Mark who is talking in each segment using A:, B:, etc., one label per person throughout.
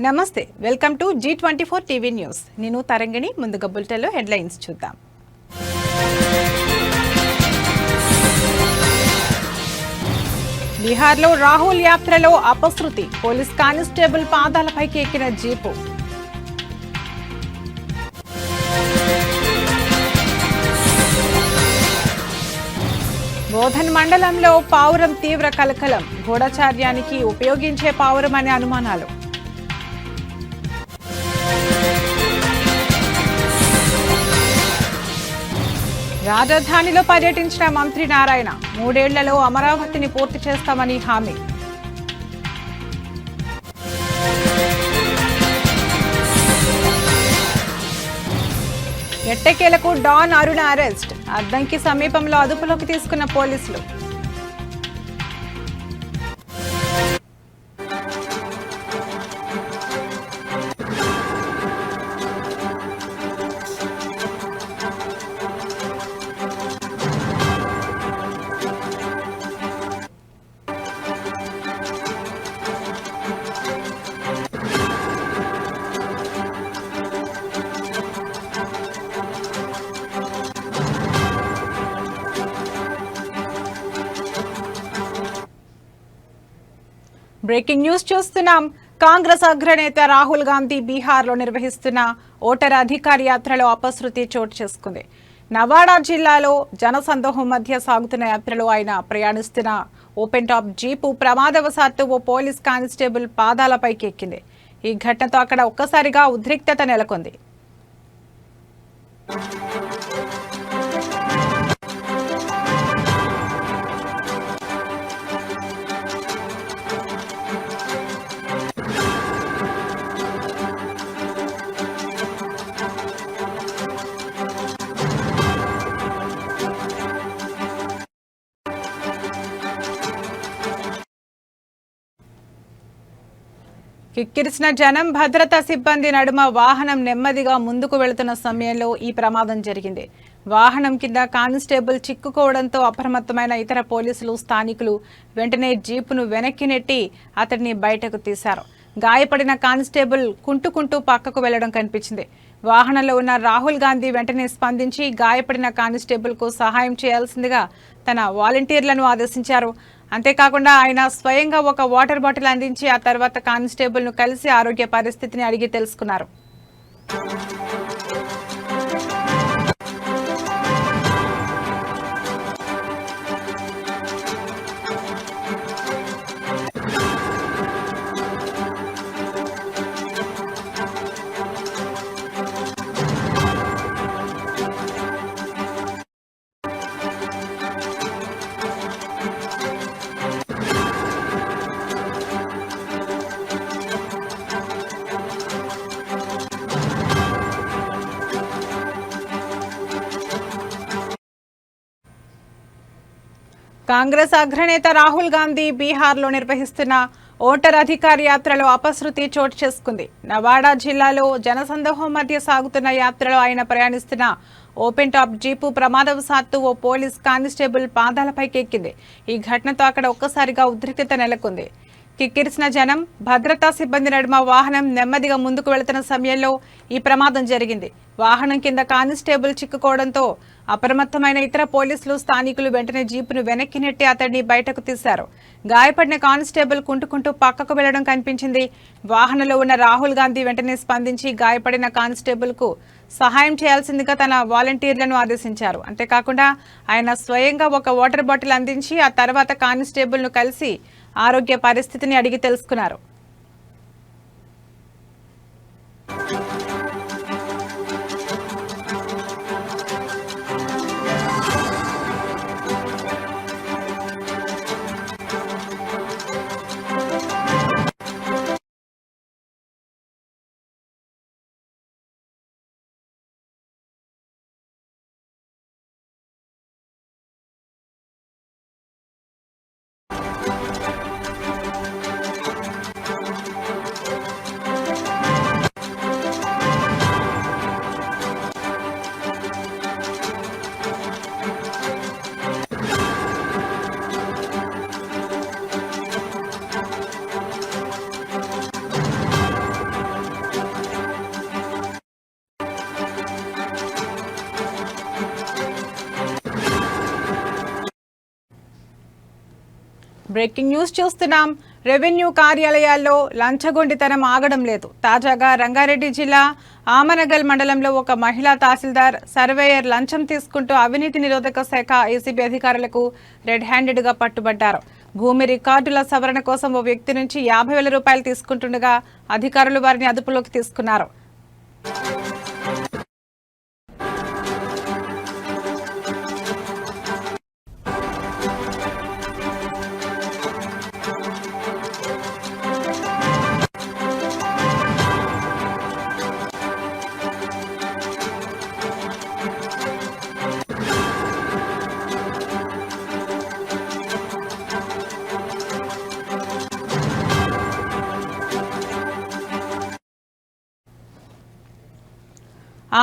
A: నమస్తే, welcome to G24 TV news. నేను తరంగిణి. ముందుగా బులెటిన్లో హెడ్లైన్స్ చూద్దాం. బీహార్లో రాహుల్ యాత్రలో అపశృతి, పోలీస్ కానిస్టేబుల్ పాదాలపైకి ఎక్కిన జీపు. బోధన్ మండలంలో పావురం తీవ్ర కలకలం, గూఢచార్యానికి ఉపయోగించే పావురం అనే అనుమానాలు. రాజధానిలో పర్యటించిన మంత్రి నారాయణ, 3 ఏళ్లలో అమరావతిని పూర్తి చేస్తామని హామీ. ఎట్టకేలకు డాన్ అరుణ అరెస్ట్, అద్దంకి సమీపంలో అదుపులోకి తీసుకున్న పోలీసులు. బ్రేకింగ్ న్యూస్ చూస్తున్నాం. కాంగ్రెస్ అగ్రనేత రాహుల్ గాంధీ బీహార్లో నిర్వహిస్తున్న ఓటర్ అధికార యాత్రలో అపశృతి చోటు చేసుకుంది. నవాడా జిల్లాలో జనసందోహం మధ్య సాగుతున్న యాత్రలో ఆయన ప్రయాణిస్తున్న ఓపెన్ టాప్ జీపు ప్రమాదవశాత్తు ఓ పోలీస్ కానిస్టేబుల్ పాదాలపైకి ఎక్కింది. ఈ ఘటనతో అక్కడ ఒక్కసారిగా ఉద్రిక్తత నెలకొంది. కిక్కిరిసిన జనం, భద్రతా సిబ్బంది నడుమ వాహనం నెమ్మదిగా ముందుకు వెళుతున్న సమయంలో ఈ ప్రమాదం జరిగింది. వాహనం కింద కానిస్టేబుల్ చిక్కుకోవడంతో అప్రమత్తమైన ఇతర పోలీసులు, స్థానికులు వెంటనే జీపును వెనక్కి నెట్టి అతడిని బయటకు తీశారు. గాయపడిన కానిస్టేబుల్ కుంటుకుంటూ పక్కకు వెళ్లడం కనిపించింది. వాహనంలో ఉన్న రాహుల్ గాంధీ వెంటనే స్పందించి గాయపడిన కానిస్టేబుల్కు సహాయం చేయాల్సిందిగా తన వాలంటీర్లను ఆదేశించారు. అంతేకాకుండా ఆయన స్వయంగా ఒక వాటర్ బాటిల్ అందించి ఆ తర్వాత కానిస్టేబుల్ను కలిసి ఆరోగ్య పరిస్థితిని అడిగి తెలుసుకున్నారు. కాంగ్రెస్ అగ్రనేత రాహుల్ గాంధీ బీహార్లో నిర్వహిస్తున్న ఓటర్ అధికార యాత్రలో అపశృతి చోటు చేసుకుంది. నవాడా జిల్లాలో జనసందోహం మధ్య సాగుతున్న యాత్రలో ఆయన ప్రయాణిస్తున్న ఓపెన్ టాప్ జీపు ప్రమాదవశాత్తు ఓ పోలీస్ కానిస్టేబుల్ పాదాలపైకి ఎక్కింది. ఈ ఘటనతో అక్కడ ఒక్కసారిగా ఉద్రిక్తత నెలకొంది. కిక్కిరిసిన జనం, భద్రతా సిబ్బంది నడుమ వాహనం నెమ్మదిగా ముందుకు వెళుతున్న సమయంలో ఈ ప్రమాదం జరిగింది. వాహనం కింద కానిస్టేబుల్ చిక్కుకోవడంతో అప్రమత్తమైన ఇతర పోలీసులు, స్థానికులు వెంటనే జీపును వెనక్కి నెట్టి అతడిని బయటకు తీశారు. గాయపడిన కానిస్టేబుల్ కుంటుకుంటూ పక్కకు వెళ్లడం కనిపించింది. వాహనంలో ఉన్న రాహుల్ గాంధీ వెంటనే స్పందించి గాయపడిన కానిస్టేబుల్కు సహాయం చేయాల్సిందిగా తన వాలంటీర్లను ఆదేశించారు. అంతేకాకుండా ఆయన స్వయంగా ఒక వాటర్ బాటిల్ అందించి ఆ తర్వాత కానిస్టేబుల్ను కలిసి ఆరోగ్య పరిస్థితిని అడిగి తెలుసుకున్నారు. బ్రేకింగ్ న్యూస్ చూస్తున్నాం. రెవెన్యూ కార్యాలయాల్లో లంచగొండితనం ఆగడం లేదు. తాజాగా రంగారెడ్డి జిల్లా ఆమనగల్ మండలంలో ఒక మహిళా తహసీల్దార్ సర్వేయర్ లంచం తీసుకుంటూ అవినీతి నిరోధక శాఖ ఏసీబీ అధికారులకు రెడ్ హ్యాండెడ్గా పట్టుబడ్డారు. భూమి రికార్డుల సవరణ కోసం ఓ వ్యక్తి నుంచి 50,000 రూపాయలు తీసుకుంటుండగా అధికారులు వారిని అదుపులోకి తీసుకున్నారు.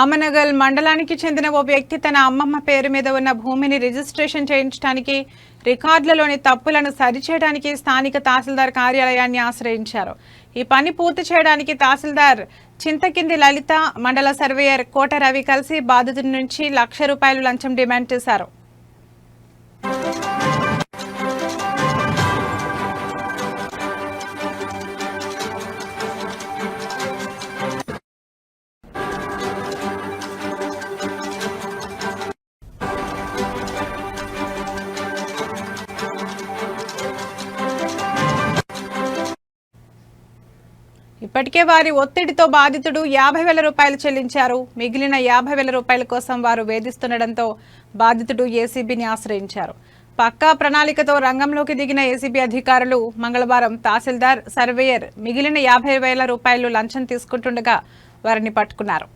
A: ఆమనగల్ మండలానికి చెందిన ఓ వ్యక్తి తన అమ్మమ్మ పేరు మీద ఉన్న భూమిని రిజిస్ట్రేషన్ చేయించడానికి, రికార్డులలోని తప్పులను సరిచేయడానికి స్థానిక తహసీల్దార్ కార్యాలయాన్ని ఆశ్రయించారు. ఈ పని పూర్తి చేయడానికి తహసీల్దార్ చింతకింది లలిత, మండల సర్వేయర్ కోట రవి కలిసి బాధితుడి నుంచి ₹1,00,000 లంచం డిమాండ్ చేశారు. ఇప్పటికే వారి ఒత్తిడితో బాధితుడు 50,000 రూపాయలు చెల్లించారు. మిగిలిన 50,000 రూపాయల కోసం వారు వేధిస్తుండటంతో బాధితుడు ఏసీబీని ఆశ్రయించారు. పక్కా ప్రణాళికతో రంగంలోకి దిగిన ఏసీబీ అధికారులు మంగళవారం తహసీల్దార్, సర్వేయర్ మిగిలిన 50,000 రూపాయలు లంచం తీసుకుంటుండగా వారిని పట్టుకున్నారు.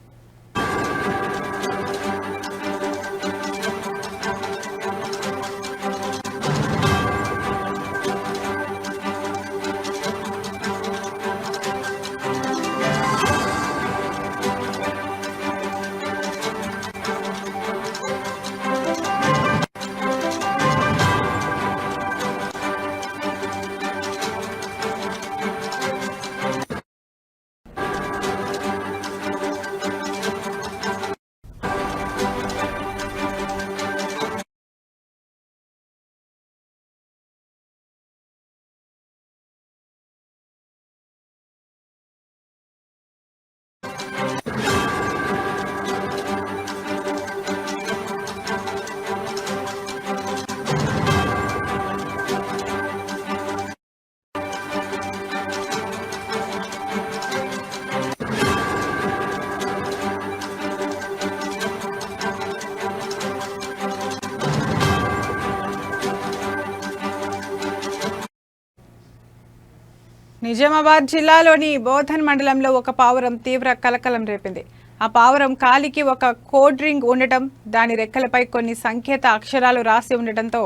A: నిజామాబాద్ జిల్లాలోని బోధన్ మండలంలో ఒక పావురం తీవ్ర కలకలం రేపింది. ఆ పావురం కాలికి ఒక కోడ్ రింగ్ ఉండటం, దాని రెక్కలపై కొన్ని సంకేత అక్షరాలు రాసి ఉండటంతో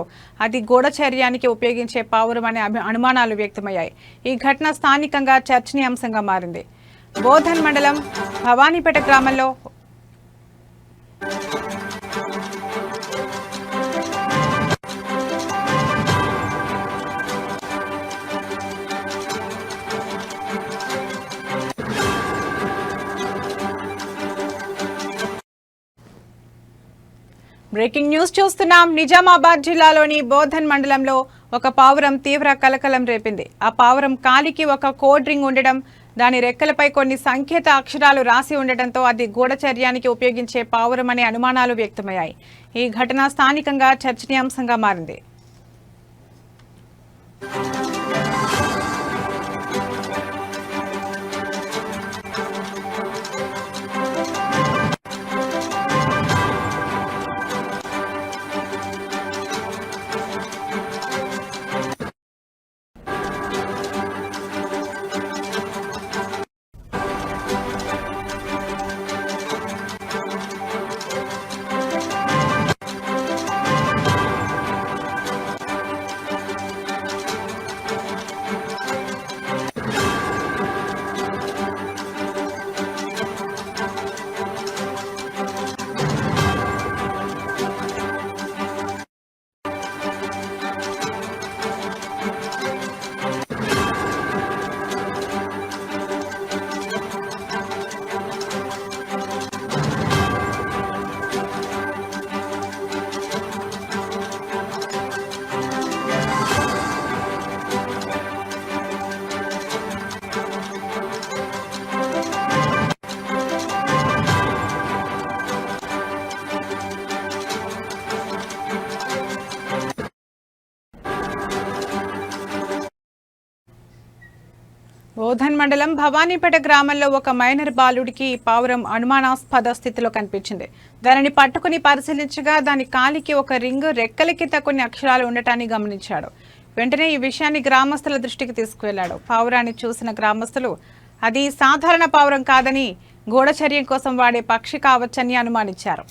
A: అది గూఢచర్యానికి ఉపయోగించే పావురం అనే అనుమానాలు వ్యక్తమయ్యాయి. ఈ ఘటన స్థానికంగా చర్చనీయాంశంగా మారింది. బోధన్ మండలం భవానీపేట గ్రామంలో బ్రేకింగ్ న్యూస్ చూస్తున్నాం. నిజామాబాద్ జిల్లాలోని బోధన్ మండలంలో ఒక పావురం తీవ్ర కలకలం రేపింది. ఆ పావురం కాలికి ఒక కోడ్ రింగ్ ఉండడం, దాని రెక్కలపై కొన్ని సంకేత అక్షరాలు రాసి ఉండటంతో అది గూఢచర్యానికి ఉపయోగించే పావురం అనే అనుమానాలు వ్యక్తమయ్యాయి. ఈ ఘటన స్థానికంగా చర్చనీయాంశంగా మారింది. బోధన్ మండలం భవానీపేట గ్రామంలో ఒక మైనర్ బాలుడికి పావురం అనుమానాస్పద స్థితిలో కనిపించింది. దానిని పట్టుకుని పరిశీలించగా దాని కాలికి ఒక రింగ్, రెక్కల కింద కొన్ని అక్షరాలు ఉండటాన్ని గమనించాడు. వెంటనే ఈ విషయాన్ని గ్రామస్తుల దృష్టికి తీసుకువెళ్లాడు. పావురాన్ని చూసిన గ్రామస్తులు అది సాధారణ పావురం కాదని, గూఢచర్యం కోసం వాడే పక్షి కావచ్చని అనుమానించారు.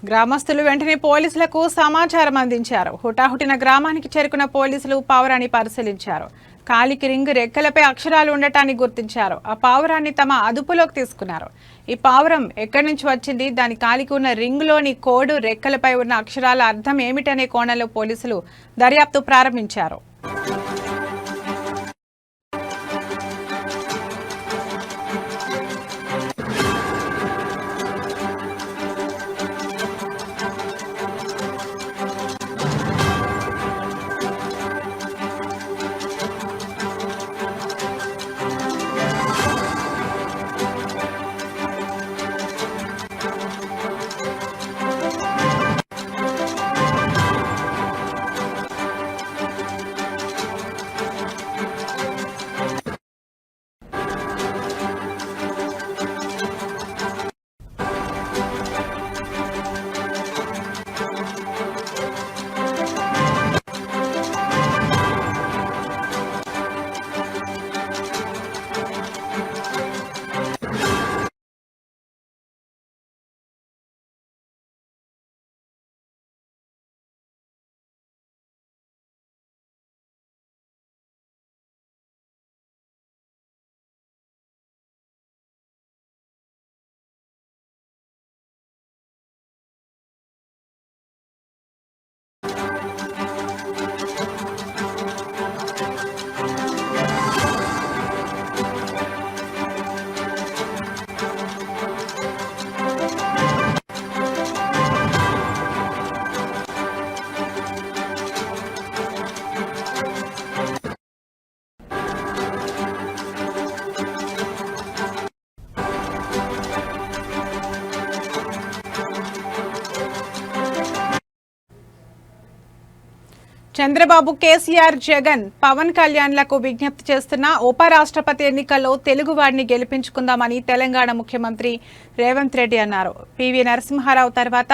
A: గ్రామస్తులు వెంటనే పోలీసులకు సమాచారం అందించారు. హుటాహుటిన గ్రామానికి చేరుకున్న పోలీసులు పావురాన్ని పరిశీలించారు. కాలికి రింగ్, రెక్కలపై అక్షరాలు ఉండటాన్ని గుర్తించారు. ఆ పావురాన్ని తమ అదుపులోకి తీసుకున్నారు. ఈ పావురం ఎక్కడి నుంచి వచ్చింది, దాని కాలికి ఉన్న రింగ్లోని కోడ్, రెక్కలపై ఉన్న అక్షరాల అర్థం ఏమిటనే కోణంలో పోలీసులు దర్యాప్తు ప్రారంభించారు. చంద్రబాబు, కేసీఆర్, జగన్, పవన్ కళ్యాణ్లకు విజ్ఞప్తి చేస్తున్న ఉపరాష్ట్రపతి ఎన్నికల్లో తెలుగువాడిని గెలిపించుకుందామని తెలంగాణ ముఖ్యమంత్రి రేవంత్ రెడ్డి అన్నారు. పివి నరసింహారావు తర్వాత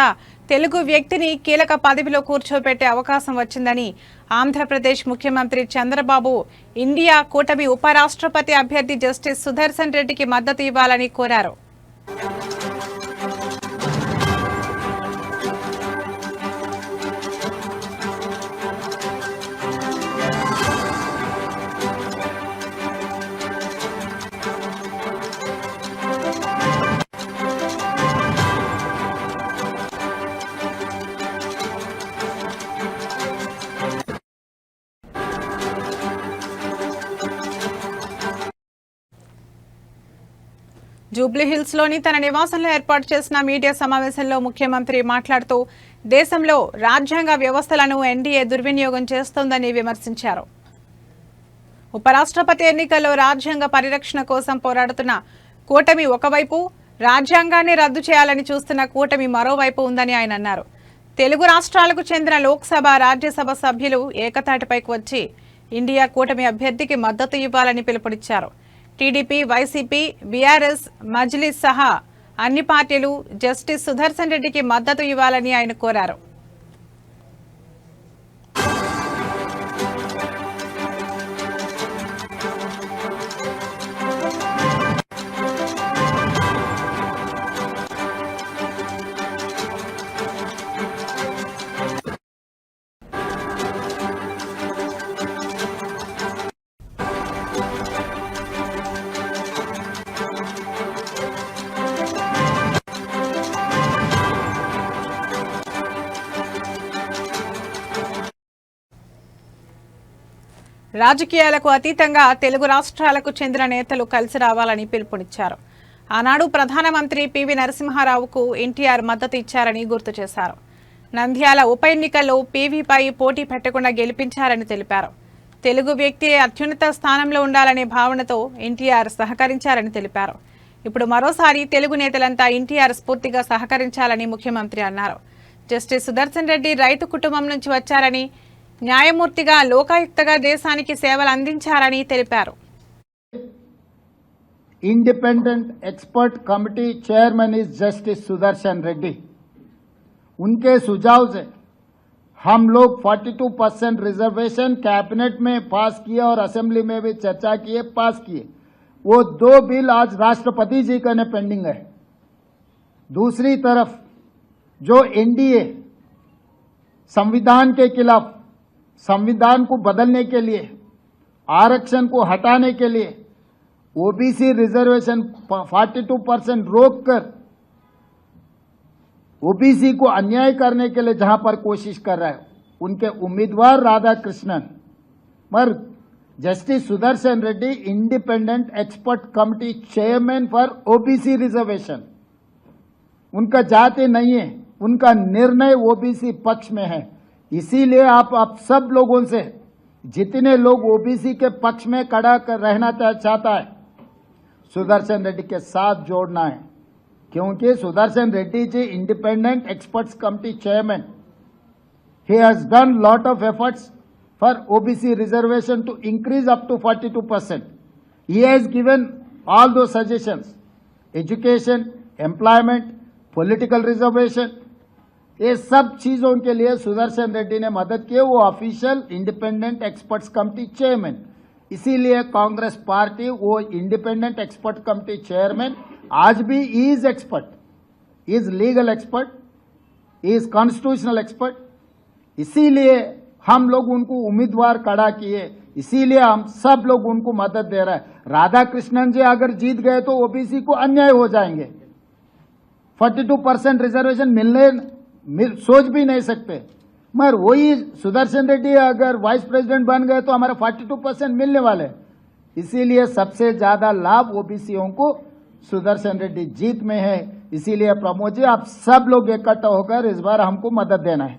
A: తెలుగు వ్యక్తిని కీలక పదవిలో కూర్చోబెట్టే అవకాశం వచ్చిందని ఆంధ్రప్రదేశ్ ముఖ్యమంత్రి చంద్రబాబు ఇండియా కూటమి ఉపరాష్ట్రపతి అభ్యర్థి జస్టిస్ సుదర్శన్ రెడ్డికి మద్దతు ఇవ్వాలని కోరారు. జూబ్లీహిల్స్ లోని తన నివాసంలో ఏర్పాటు చేసిన మీడియా సమావేశంలో ముఖ్యమంత్రి మాట్లాడుతూ దేశంలో రాజ్యాంగ వ్యవస్థలను ఎన్డీఏ దుర్వినియోగం చేస్తోందని విమర్శించారు. ఉపరాష్ట్రపతి ఎన్నికల్లో రాజ్యాంగ పరిరక్షణ కోసం పోరాడుతున్న కూటమి ఒకవైపు, రాజ్యాంగాన్ని రద్దు చేయాలని చూస్తున్న కూటమి మరోవైపు ఉందని ఆయన అన్నారు. తెలుగు రాష్ట్రాలకు చెందిన లోక్సభ, రాజ్యసభ సభ్యులు ఏకతాటిపైకి వచ్చి ఇండియా కూటమి అభ్యర్థికి మద్దతు ఇవ్వాలని పిలుపునిచ్చారు. టీడీపీ, వైసీపీ, బీఆర్ఎస్, మజ్లిస్ సహా అన్ని పార్టీలు జస్టిస్ సుదర్శన్ రెడ్డికి మద్దతు ఇవ్వాలని ఆయన కోరారు. రాజకీయాలకు అతీతంగా తెలుగు రాష్ట్రాలకు చెందిన నేతలు కలిసి రావాలని పిలుపునిచ్చారు. ఆనాడు ప్రధానమంత్రి పివి నరసింహారావుకు ఎన్టీఆర్ మద్దతు ఇచ్చారని గుర్తు చేశారు. నంద్యాల ఉప ఎన్నికల్లో పీవీపై పోటీ పెట్టకుండా గెలిపించారని తెలిపారు. తెలుగు వ్యక్తి అత్యున్నత స్థానంలో ఉండాలనే భావనతో ఎన్టీఆర్ సహకరించారని తెలిపారు. ఇప్పుడు మరోసారి తెలుగు నేతలంతా ఎన్టీఆర్ స్ఫూర్తిగా సహకరించాలని ముఖ్యమంత్రి అన్నారు. జస్టిస్ సుదర్శన్ రెడ్డి రైతు కుటుంబం నుంచి వచ్చారని, న్యాయమూర్తిగా లోకాయుక్తగా దేశానికి సేవలు అందించారని తెలిపారు.
B: Independent expert committee chairman is justice Sudarshan Reddy. उनके सुझाव से हम लोग 42% रिजर्वेशन कैबिनेट में पास किए और असेंबली में भी चर्चा किए, पास किए। वो 2 बिल आज राष्ट्रपति जी का पेंडिंग है। दूसरी तरफ जो एनडीए संविधान के खिलाफ, संविधान को बदलने के लिए, आरक्षण को हटाने के लिए ओबीसी रिजर्वेशन 42% रोककर ओबीसी को अन्याय करने के लिए जहां पर कोशिश कर रहा है, उनके उम्मीदवार राधा कृष्णन पर justice Sudarshan Reddy independent expert committee chairman for OBC reservation, उनका जाति नहीं है, उनका निर्णय ओबीसी पक्ष में है। इसीलिए आप सब लोगों से, जितने लोग ओबीसी के पक्ष में खड़ा कर रहना चाहता है, सुदर्शन रेड्डी के साथ जोड़ना है, क्योंकि Sudarshan Reddy ji independent experts committee chairman, he has done lot of efforts for OBC reservation to increase up to 42%. He has given all those suggestions, education, employment, political reservation, ये सब चीजों के लिए सुदर्शन रेड्डी ने मदद की। वो official independent experts committee chairman, इसीलिए कांग्रेस पार्टी वो इंडिपेंडेंट एक्सपर्ट कमेटी चेयरमैन आज भी is expert, is legal expert, is constitutional expert. इसीलिए हम लोग उनको उम्मीदवार खड़ा किए, इसीलिए हम सब लोग उनको मदद दे रहे हैं। राधा कृष्णन जी अगर जीत गए तो ओबीसी को अन्याय हो जाएंगे। 42% रिजर्वेशन सोच भी नहीं सकते, मगर वही सुदर्शन रेड्डी अगर वाइस प्रेसिडेंट बन गए तो हमारे 42% मिलने वाले। इसीलिए सबसे ज्यादा लाभ ओबीसीओं को सुदर्शन रेड्डी जीत में है। इसीलिए प्रमोद जी आप सब लोग इकट्ठा होकर इस बार हमको मदद देना है।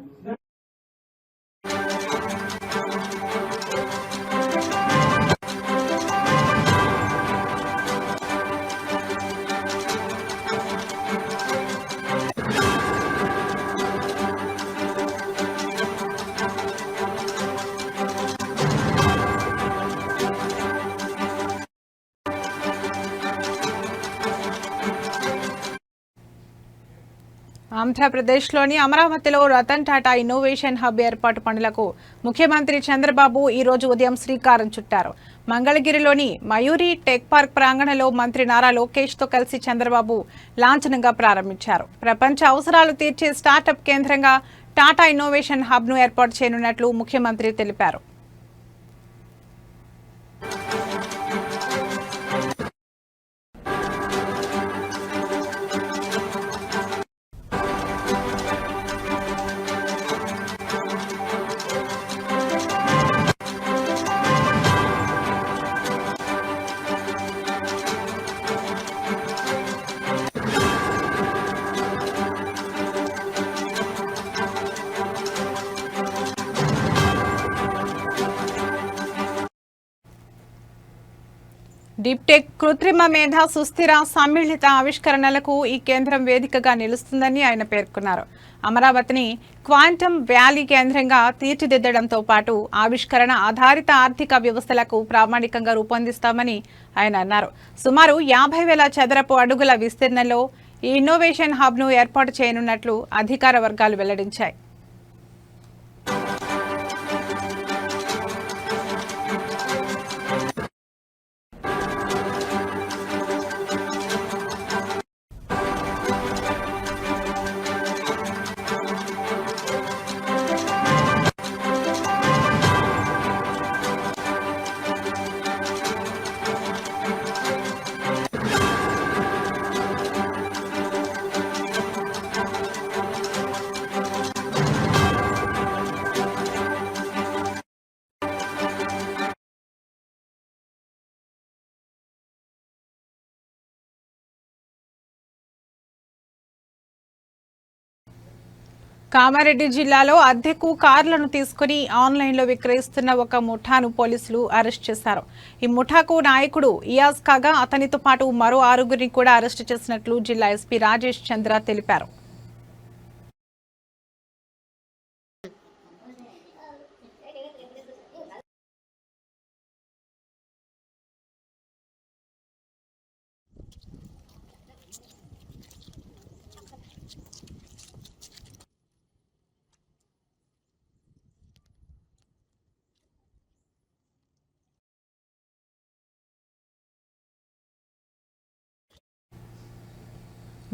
A: ఆంధ్రప్రదేశ్లోని అమరావతిలో రతన్ టాటా ఇన్నోవేషన్ హబ్ ఏర్పాటు పనులకు ముఖ్యమంత్రి చంద్రబాబు ఈ రోజు ఉదయం శ్రీకారం చుట్టారు. మంగళగిరిలోని మయూరి టెక్ పార్క్ ప్రాంగణంలో మంత్రి నారా లోకేష్తో కలిసి చంద్రబాబు లాంఛనంగా ప్రారంభించారు. ప్రపంచ అవసరాలు తీర్చే స్టార్టప్ కేంద్రంగా టాటా ఇన్నోవేషన్ హబ్ను ఏర్పాటు చేయనున్నట్లు ముఖ్యమంత్రి తెలిపారు. డీప్ టెక్, కృత్రిమ మేధ, సుస్థిర సమ్మిళిత ఆవిష్కరణలకు ఈ కేంద్రం వేదికగా నిలుస్తుందని ఆయన పేర్కొన్నారు. అమరావతిని క్వాంటమ్ వ్యాలీ కేంద్రంగా తీర్చిదిద్దడంతో పాటు ఆవిష్కరణ ఆధారిత ఆర్థిక వ్యవస్థలకు ప్రామాణికంగా రూపొందిస్తామని ఆయన అన్నారు. సుమారు 50,000 చదరపు అడుగుల విస్తీర్ణంలో ఈ ఇన్నోవేషన్ హబ్ను ఏర్పాటు చేయనున్నట్లు అధికార వర్గాలు వెల్లడించాయి. కామారెడ్డి జిల్లాలో అద్దెకు కార్లను తీసుకుని ఆన్లైన్లో విక్రయిస్తున్న ఒక ముఠాను పోలీసులు అరెస్ట్ చేశారు. ఈ ముఠాకు నాయకుడు ఇయాజ్ కాగా అతనితో పాటు మరో 6గురిని కూడా అరెస్టు చేసినట్లు జిల్లా ఎస్పీ రాజేష్ చంద్ర తెలిపారు.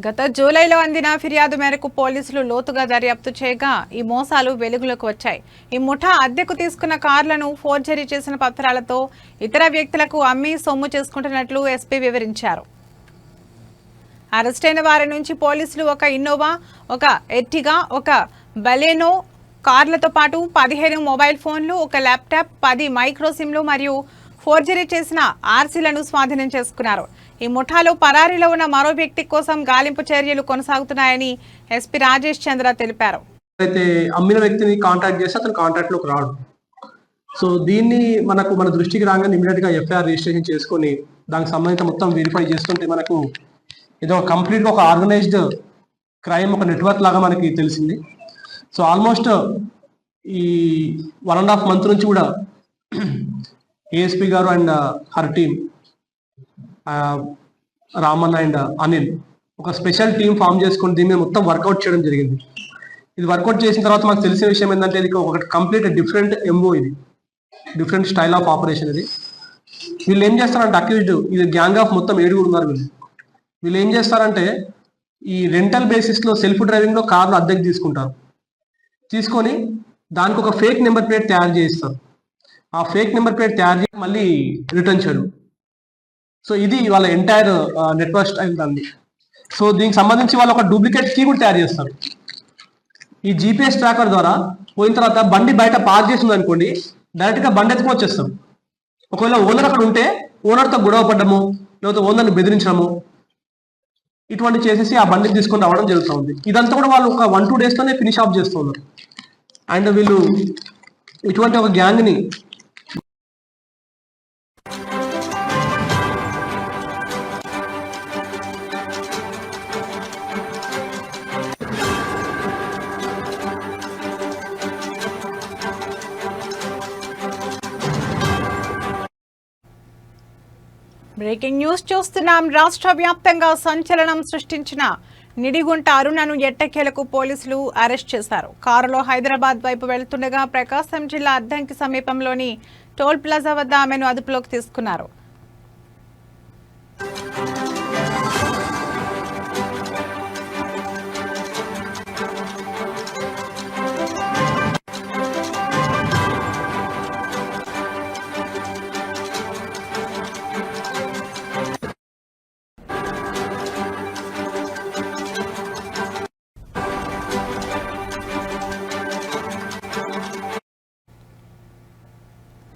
A: గత జూలైలో అందిన ఫిర్యాదు మేరకు పోలీసులు లోతుగా దర్యాప్తు చేయగా ఈ మోసాలు వెలుగులోకి వచ్చాయి. ఈ ముఠా అద్దెకు తీసుకున్న కార్లను ఫోర్జరీ చేసిన పత్రాలతో ఇతర వ్యక్తులకు అమ్మి సొమ్ము చేసుకుంటున్నట్లు ఎస్పీ వివరించారు. అరెస్టైన వారి నుంచి పోలీసులు ఒక ఇన్నోవా, ఒక ఎర్టిగా, ఒక బలెనో కార్లతో పాటు 15 మొబైల్ ఫోన్లు, ఒక ల్యాప్టాప్, 10 మైక్రో సిమ్లు మరియు ఫోర్జరీ చేసిన ఆర్సీలను స్వాధీనం చేసుకున్నారు. ఈ ముఠాలో పరారీలో ఉన్న మరో వ్యక్తి కోసం గాలింపు చర్యలు కొనసాగుతున్నాయని ఎస్పీ రాజేష్ చంద్ర తెలిపారు.
C: అయితే అమ్మిన వ్యక్తిని కాంటాక్ట్ చేస్తే అతను కాంటాక్ట్ లోకి రాడు. సో దీన్ని మన దృష్టికి రాగానే ఇమీడియట్ గా ఎఫ్ఐఆర్ రిజిస్ట్రేషన్ చేసుకొని దానికి సంబంధించిన మొత్తం వెరిఫై చేస్తుంటే మనకు ఏదో కంప్లీట్ గా ఒక ఆర్గనైజ్డ్ క్రైమ్, ఒక నెట్వర్క్ లాగా మనకి తెలిసింది. సో ఆల్మోస్ట్ ఈ 1.5 month నుంచి కూడా ఏఎస్పీ గారు and her team, Raman and Anil ఒక స్పెషల్ టీం ఫామ్ చేసుకుని దీని మీద మొత్తం వర్కౌట్ చేయడం జరిగింది. ఇది వర్కౌట్ చేసిన తర్వాత మాకు తెలిసిన విషయం ఏంటంటే ఇది ఒక కంప్లీట్ డిఫరెంట్ ఎంఓ, ఇది డిఫరెంట్ స్టైల్ ఆఫ్ ఆపరేషన్. ఇది వీళ్ళు ఏం చేస్తారంటే అక్యూజ్డ్, ఇది గ్యాంగ్ ఆఫ్ మొత్తం 7 ఉన్నారు. వీళ్ళు ఏం చేస్తారంటే ఈ రెంటల్ బేసిస్ లో సెల్ఫ్ డ్రైవింగ్ లో కార్లు అద్దెకు తీసుకుంటారు. తీసుకొని దానికి ఒక ఫేక్ నెంబర్ ప్లేట్ తయారు చేయిస్తారు. ఆ ఫేక్ నెంబర్ ప్లేట్ తయారు చేసి మళ్ళీ రిటర్న్ చేయడం. సో ఇది వాళ్ళ ఎంటైర్ నెట్వర్క్ స్టైల్ దాన్ని. సో దీనికి సంబంధించి వాళ్ళు ఒక డూప్లికేట్ కీ కూడా తయారు చేస్తారు. ఈ జీపీఎస్ ట్రాకర్ ద్వారా పోయిన తర్వాత బండి బయట పార్క్ చేసింది అనుకోండి, డైరెక్ట్ గా బండి ఎత్తుకు వచ్చేస్తాం. ఒకవేళ ఓనర్ అక్కడ ఉంటే ఓనర్తో గొడవ పడ్డము, లేకపోతే ఓనర్ని బెదిరించడము, ఇటువంటి చేసేసి ఆ బండిని తీసుకొని రావడం జరుగుతూ ఉంది. ఇదంతా కూడా వాళ్ళు ఒక 1-2 days లోనే ఫినిష్ ఆఫ్ చేస్తున్నారు. అండ్ వీళ్ళు ఇటువంటి ఒక గ్యాంగ్ ని
A: బ్రేకింగ్ న్యూస్ చూస్తున్నాం. రాష్ట్ర వ్యాప్తంగా సంచలనం సృష్టించిన నిడిగుంట అరుణను ఎట్టకేలకు పోలీసులు అరెస్ట్ చేశారు. కారులో హైదరాబాద్ వైపు వెళ్తుండగా ప్రకాశం జిల్లా అద్దంకి సమీపంలోని టోల్ ప్లాజా వద్ద ఆమెను అదుపులోకి తీసుకున్నారు.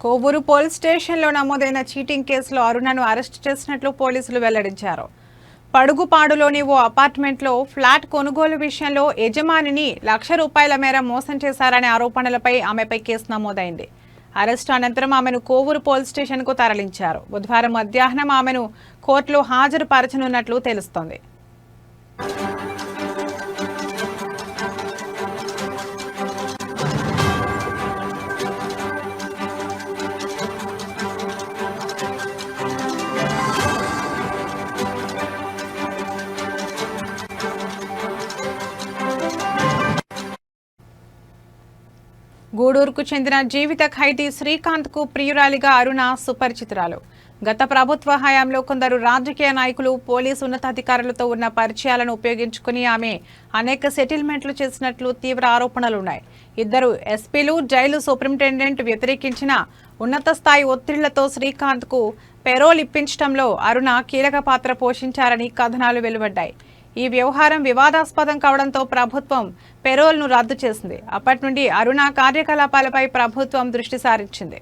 A: కోవూరు పోలీస్ స్టేషన్లో నమోదైన చీటింగ్ కేసులో అరుణను అరెస్టు చేసినట్లు పోలీసులు వెల్లడించారు. పడుగుపాడులోని ఓ అపార్ట్మెంట్లో ఫ్లాట్ కొనుగోలు విషయంలో యజమానిని ₹1,00,000 మేర మోసం చేశారనే ఆరోపణలపై ఆమెపై కేసు నమోదైంది. అరెస్టు అనంతరం ఆమెను కోవూరు పోలీస్ స్టేషన్కు తరలించారు. బుధవారం మధ్యాహ్నం ఆమెను కోర్టులో హాజరుపరచనున్నట్లు తెలుస్తోంది. గూడూరుకు చెందిన జీవిత ఖైదీ శ్రీకాంత్కు ప్రియురాలిగా అరుణ సుపరిచితురాలు. గత ప్రభుత్వ హయాంలో కొందరు రాజకీయ నాయకులు, పోలీసు ఉన్నతాధికారులతో ఉన్న పరిచయాలను ఉపయోగించుకుని ఆమె అనేక సెటిల్మెంట్లు చేసినట్లు తీవ్ర ఆరోపణలున్నాయి. 2 ఎస్పీలు, జైలు సూపరింటెండెంట్ వ్యతిరేకించిన ఉన్నత స్థాయి ఒత్తిళ్లతో శ్రీకాంత్కు పెరోల్ ఇప్పించడంలో అరుణ కీలక పాత్ర పోషించారని కథనాలు వెలువడ్డాయి. ఈ వ్యవహారం వివాదాస్పదం కావడంతో ప్రభుత్వం పెరోల్ను రద్దు చేసింది. అప్పటి నుండి అరుణ కార్యకలాపాలపై ప్రభుత్వం దృష్టి సారించింది.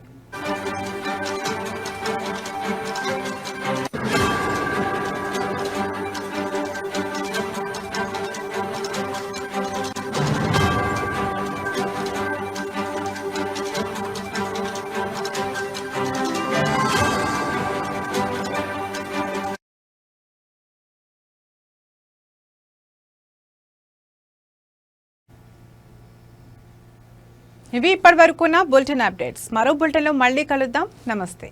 A: ఇవి ఇప్పటి వరకున్న బులెటిన్ అప్డేట్స్. మరో బులెటిన్లో మళ్ళీ కలుద్దాం. నమస్తే.